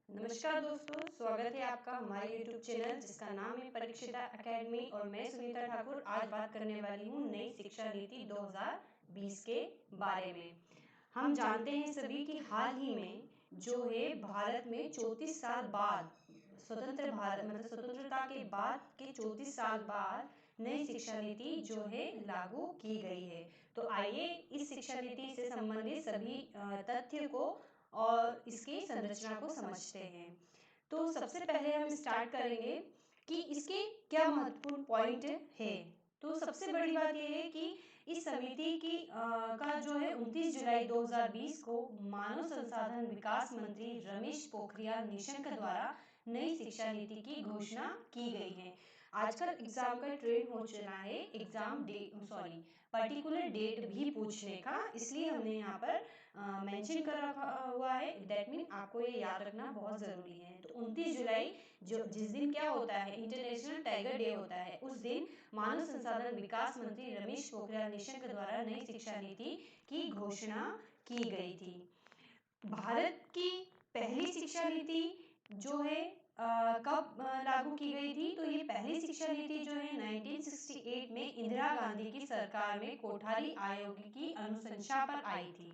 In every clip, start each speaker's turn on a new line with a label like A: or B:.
A: नमस्कार दोस्तों, स्वागत है आपका हमारे YouTube चैनल जिसका नाम है परीक्षिता एकेडमी और मैं सुनीता ठाकुर आज बात करने वाली हूँ नई शिक्षा नीति 2020 के बारे में। हम जानते हैं सभी कि हाल ही में जो है भारत में 34 साल बाद स्वतंत्र भारत मतलब स्वतंत्रता के बाद के 34 साल बाद नई शिक्षा नीति जो है लागू की गई है। तो आइए इस शिक्षा नीति से संबंधित सभी तथ्य को और इसकी संरचना को समझते हैं। तो सबसे पहले हम स्टार्ट करेंगे कि इसके क्या महत्वपूर्ण पॉइंट है। तो सबसे बड़ी बात यह है कि इस समिति की का जो है 29 जुलाई 2020 को मानव संसाधन विकास मंत्री रमेश पोखरियाल निशंक द्वारा नई शिक्षा नीति की घोषणा की गई है। आजकल एग्जाम का ट्रेंड हो चला है एग्जाम पर्टिकुलर डेट भी पूछने का, इसलिए हमने यहाँ पर मेंशन कर रखा हुआ है। दैट मीन आपको ये याद रखना बहुत ज़रूरी है। तो 29 जुलाई जो जिस दिन क्या होता है, इंटरनेशनल टाइगर डे होता है, उस दिन मानव संसाधन विकास मंत्री रमेश पोखरियाल निशंक द्वारा नई शिक्षा नीति की घोषणा की गई थी। भारत की पहली शिक्षा नीति जो है कब लागू की गई थी, तो ये पहली शिक्षा नीति जो है 1968 में इंदिरा गांधी की सरकार में कोठारी आयोग की अनुशंसा पर आई थी।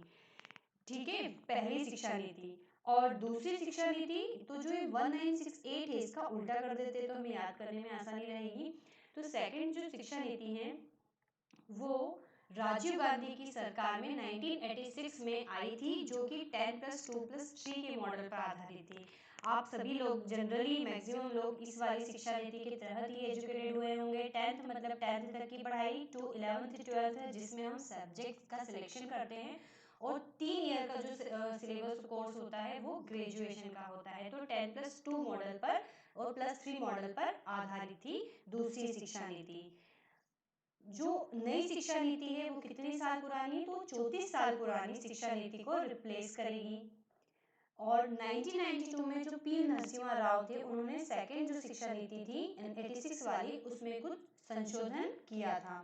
A: ठीक है, पहली शिक्षा नीति। और दूसरी शिक्षा नीति तो जो 1968 है, इसका उल्टा कर देते तो हमें याद करने में आसानी रहेगी। तो सेकंड जो शिक्षा नीति है वो राजीव गांधी की सरकार में 1986 में आई थी, जो कि 10+2+3 के मॉडल पर आधारित थी। आप सभी लोग जनरली मैक्सिमम लोग इस वाली शिक्षा नीति के तहत ही एजुकेटेड हुए होंगे। 10th मतलब 10th तक की पढ़ाई टू 11th 12th जिसमें हम सब्जेक्ट का सिलेक्शन करते हैं, और 3 ईयर का जो सिलेबस कोर्स होता है वो ग्रेजुएशन का होता है। तो 10+2 मॉडल पर और +3 मॉडल पर आधारित थी दूसरी शिक्षा नीति। जो नई शिक्षा नीति है वो कितने साल पुरानी, तो 34 साल पुरानी शिक्षा नीति को रिप्लेस करेगी। और 1992 में जो पी नरसिम्हा राव थे, उन्होंने सेकंड जो शिक्षा नीति थी 86 वाली, उसमें कुछ संशोधन किया था।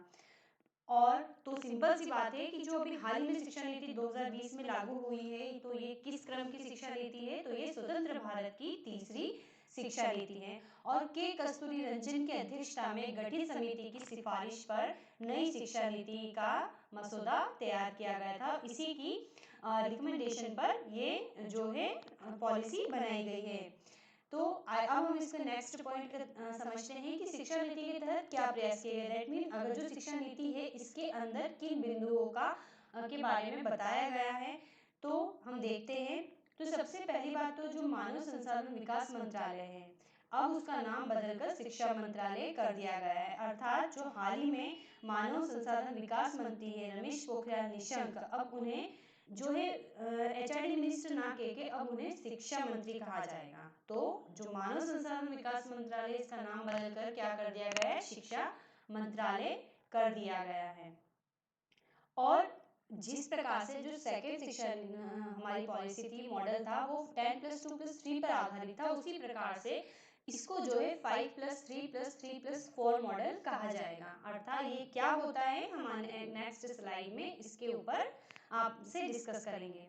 A: और तो सिंपल सी बात है कि जो अभी हाल ही में शिक्षा नीति 2020 में लागू हुई है, तो ये किस क्रम की शिक्षा नीति है, तो ये स्वतंत्र भारत की तीसरी शिक्षा नीति है। और के कस्तूरी रंजन की अध्यक्षता में गठित समिति की सिफारिश पर नई शिक्षा नीति का मसौदा तैयार किया गया था। इसी की रिकमेंडेशन पर ये जो है पॉलिसी बनाई गई है। तो अब हम इसका नेक्स्ट पॉइंट समझते हैं कि शिक्षा नीति के तहत क्या प्रयास किए गए। दैट मीन अगर जो शिक्षा नीति है इसके अंदर किन बिंदुओं का के बारे में बताया गया है, तो हम देखते हैं। तो सबसे पहली बात तो जो मानव संसाधन विकास मंत्रालय है, अब उसका नाम बदलकर शिक्षा मंत्रालय कर दिया गया है। अर्थात जो हाल ही में मानव संसाधन विकास मंत्री है रमेश पोखरियाल निशंक, अब उन्हें जो है HRD मिनिस्टर ना कह के अब उन्हें शिक्षा मंत्री कहा जाएगा। तो जो मानव संसाधन विकास मंत्रालय, इसका नाम बदलकर क्या कर दिया गया है, शिक्षा मंत्रालय कर दिया गया है। और जिस प्रकार से जो सेकेंड शिक्षा हमारी पॉलिसी थी, मॉडल था, वो 10+2+3 पर आधारित था, उसी प्रकार से इसको जो है 5+3+3+4 मॉडल कहा जाएगा। अर्थात ये क्या होता है हमारे नेक्स्ट स्लाइड में इसके ऊपर आपसे डिस्कस करेंगे।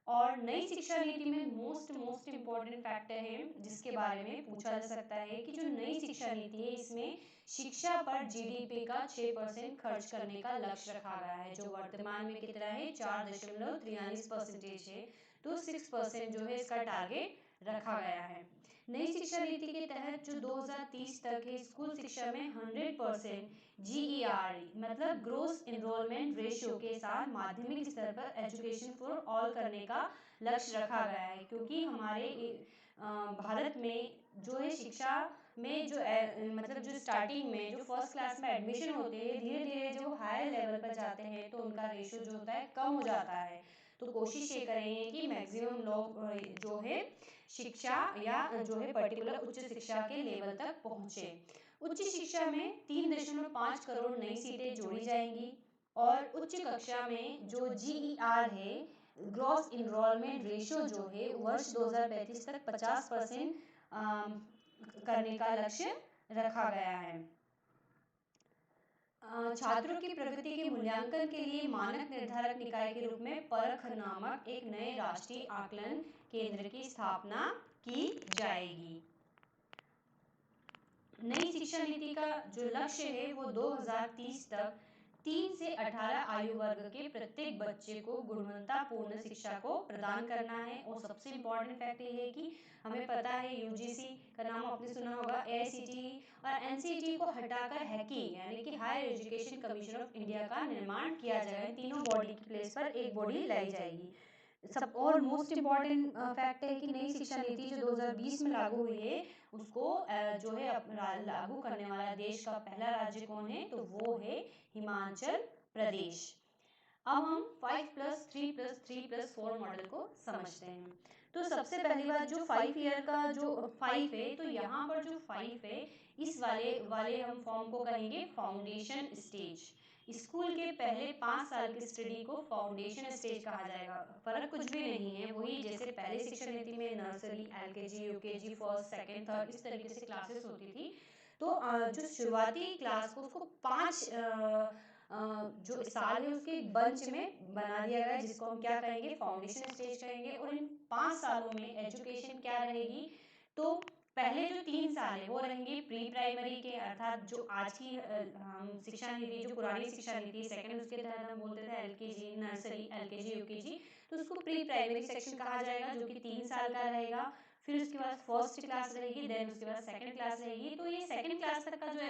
A: और नई शिक्षा नीति में मोस्ट इम्पोर्टेंट फैक्टर है जिसके बारे में पूछा जा सकता है कि जो नई शिक्षा नीति है इसमें शिक्षा पर GDP का 6% खर्च करने का लक्ष्य रखा गया है, जो वर्तमान में कितना है 4.43% है। तो 6% जो है इसका टारगेट रखा गया है। नई शिक्षा नीति के तहत जो 2030 तक है स्कूल शिक्षा में 100% GERE मतलब ग्रोस एनरोलमेंट रेशियो के साथ माध्यमिक स्तर पर एजुकेशन फॉर ऑल करने का लक्ष्य रखा गया है। क्योंकि हमारे भारत में जो है शिक्षा में जो मतलब जो स्टार्टिंग में जो फर्स्ट क्लास में एडमिशन होते हैं, धीरे धीरे जो हायर लेवल पर जाते हैं तो उनका रेशियो जो होता है कम हो जाता है। तो कोशिश ये करेंगे कि मैक्सिमम लोग जो है शिक्षा या जो है पर्टिकुलर उच्च शिक्षा के लेवल तक पहुँचे। उच्च शिक्षा में 3.5 करोड़ नई सीटें जोड़ी जाएंगी। और उच्च कक्षा में जो GER है, ग्रॉस इनरोलमेंट रेशियो जो है वर्ष 2035 तक 50% करने का लक्ष्य रखा गया है। छात्रों की प्रगति के मूल्यांकन के लिए मानक निर्धारक निकाय के रूप में परख नामक एक नए राष्ट्रीय आकलन केंद्र की स्थापना की जाएगी। नई शिक्षा नीति का जो लक्ष्य है वो 2030 तक 3 से 18 आयु वर्ग के प्रत्येक बच्चे को गुणवत्तापूर्ण शिक्षा को प्रदान करना है। और सबसे इम्पोर्टेंट फैक्ट ये है कि हमें पता है यूजीसी का नाम आपने सुना होगा, एआईसीटीई और एनसीटीई को हटाकर हैकी यानी कि Higher Education Commission of India का निर्माण किया जाएगा। तीनों बॉडी की प्लेस पर एक बॉडी लाई जाएगी। सब और मोस्ट इम्पॉर्टेंट फैक्ट है कि नई शिक्षा नीति जो 2020 में लागू हुई है उसको जो है लागू करने वाला देश का पहला राज्य कौन है, तो वो है हिमाचल प्रदेश। अब हम 5+3+3+4 मॉडल को समझते हैं। तो सबसे पहली बात जो 5 ईयर का जो 5 है, तो यहाँ पर जो 5 है इस वाले हम फॉर्म को कहेंगे फाउंडेशन स्टेज। स्कूल के पहले 5 साल की स्टडी को फाउंडेशन स्टेज कहा जाएगा। फर्क कुछ भी नहीं है, वही जैसे पहले शिक्षा नीति में nursery, LKG, UKG, first, second, third इस तरीके से क्लासेस होती थी। तो जो शुरुआती क्लास को उसको 5 जो साल है उसके बंच में बना दिया गया जिसको हम क्या कहेंगे, फाउंडेशन स्टेज कहेंगे। और इन 5 सालों में एजुकेशन क्या रहेगी, तो पहले जो 3 साल है वो रहेंगे प्री प्राइमरी के, अर्थात जो आज की शिक्षा नीति, जो पुरानी शिक्षा नीति सेकंड, उसके तहत हम बोलते थे एलकेजी, नर्सरी, एलकेजी, यूकेजी, तो उसको प्री प्राइमरी सेक्शन कहा जाएगा जो कि 3 साल का रहेगा। फिर उसके बाद फर्स्ट क्लास रहेगी, देन उसके बाद सेकंड क्लास रहेगी। तो ये सेकंड क्लास तक का जो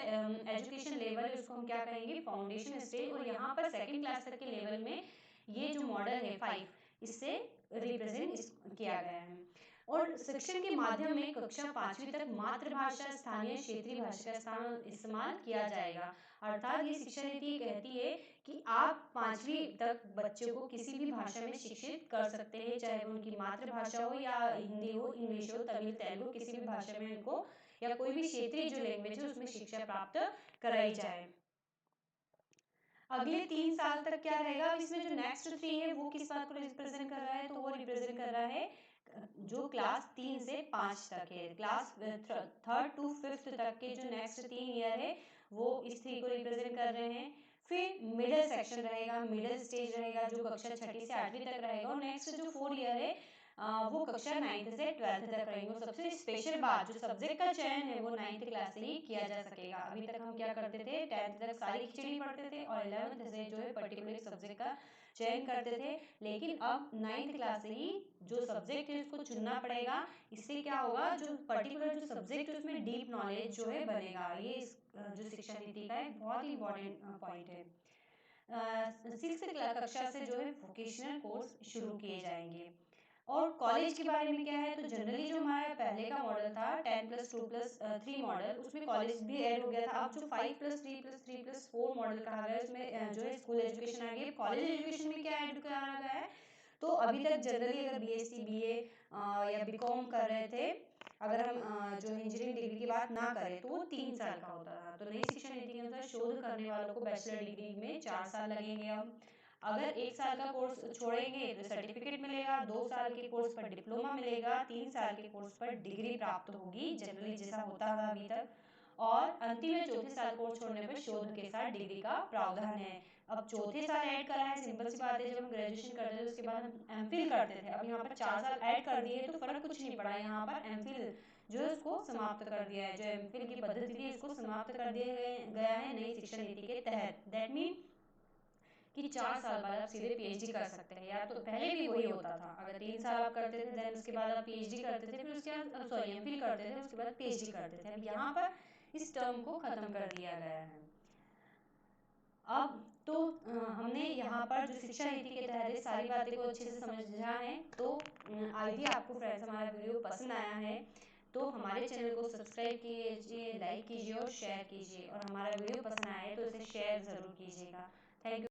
A: एजुकेशन लेवल है उसको हम क्या कहेंगे, फाउंडेशन स्टेज। और यहाँ पर सेकंड क्लास तक के लेवल में ये जो मॉडल है 5 इससे रिप्रेजेंट किया गया है। और शिक्षण के माध्यम में कक्षा 5वीं तक मातृभाषा, स्थानीय क्षेत्रीय भाषा का इस्तेमाल किया जाएगा। अर्थात ये शिक्षा नीति कहती है कि आप 5वीं तक बच्चों को किसी भी भाषा में शिक्षित कर सकते हैं, चाहे वो उनकी मातृभाषा हो या हिंदी हो, इंग्लिश हो, तमिल, तेलुगु, किसी भी भाषा में उनको या कोई भी क्षेत्रीय जो लैंग्वेज है उसमें शिक्षा प्राप्त कराई जाए। अगले 3 साल तक क्या रहेगा, इसमें जो नेक्स्ट 3 है वो किस बात को रिप्रेजेंट कर रहा है, तो वो रिप्रेजेंट कर रहा है जो क्लास 3 से 5 तक है, क्लास 3rd to 5th तक के जो नेक्स्ट 3 ईयर है वो इस 3 को रिप्रेजेंट कर रहे हैं। फिर मिडिल सेक्शन रहेगा, मिडिल स्टेज रहेगा जो कक्षा 6ठी से 8वीं तक रहेगा। और नेक्स्ट जो 4 ईयर है वो कक्षा 9th से 12th तक रहेंगे। सबसे स्पेशल बात, जो सब्जेक्ट का चयन है वो 9th क्लास से ही किया जा सकेगा। अभी तक हम क्या करते थे, 10th तक सारी खिचड़ी पढ़ते थे और 11th से जो है पर्टिकुलर सब्जेक्ट का चयन करते थे। लेकिन अब 9th क्लास से ही जो सब्जेक्ट है उसको चुनना पड़ेगा। इससे क्या होगा, जो पर्टिकुलर जो सब्जेक्ट है उसमें डीप नॉलेज जो है बनेगा। ये जो शिक्षा नीति का एक बहुत ही इंपॉर्टेंट पॉइंट है। 6th कक्षा से जो है वोकेशनल कोर्स शुरू किए जाएंगे। और कॉलेज के बारे में क्या है, तो जनरली जो हमारा पहले का मॉडल था 10+2+3 मॉडल, उसमें कॉलेज भी ऐड हो गया था। अब जो 5+3+3+4 मॉडल कहा गया है उसमें जो है स्कूल एजुकेशन आ गई। कॉलेज एजुकेशन में क्या ऐड करा गया है, तो अभी तक जनरली अगर बीएससी, बीए या बीकॉम कर रहे थे, अगर हम जो इंजीनियरिंग डिग्री की बात ना करें तो वो 3 साल का होता था। तो नई शिक्षा नीति के अनुसार शोध करने वालों को बैचलर डिग्री में 4 साल लगेंगे। अब अगर 1 साल का कोर्स छोड़ेंगे तो सर्टिफिकेट मिलेगा, 2 साल के कोर्स पर डिप्लोमा मिलेगा, 3 साल के कोर्स पर डिग्री प्राप्त होगी, जनरली जैसा होता था अभी तक। और अंतिम में चौथे साल कोर्स छोड़ने पर शोध के साथ डिग्री का प्रावधान है। अब चौथे साल ऐड करा है, सिंपल सी बात है, जब हम ग्रेजुएशन करते थे उसके बाद हम एमफिल करते थे, अब यहाँ पर 4 साल ऐड कर दिए तो फर्क कुछ नहीं पड़ा। यहाँ पर एमफिल जो है उसको समाप्त कर दिया है, जो एमफिल की पद्धति थी उसको समाप्त कर दिया गया है नई शिक्षा नीति के तहत। दैट मीन कि 4 साल बाद आप सीधे पीएचडी कर सकते हैं। या तो पहले भी वही होता था, अगर 3 साल आप करते थे देन उसके बाद आप पीएचडी करते थे, फिर उसके बाद सॉरी एमफिल करते थे, उसके बाद पीएचडी करते थे। अब यहाँ पर इस टर्म को खत्म कर दिया गया है। अब तो हमने यहाँ पर जो शिक्षा नीति के तहत सारी बातें को अच्छे से समझा है। तो यदि आपको फ्रेंड्स हमारा वीडियो पसंद आया है तो हमारे चैनल को सब्सक्राइब कीजिए, लाइक कीजिए और शेयर कीजिए। और हमारा वीडियो पसंद आए तो इसे शेयर ज़रूर कीजिएगा। Thank you.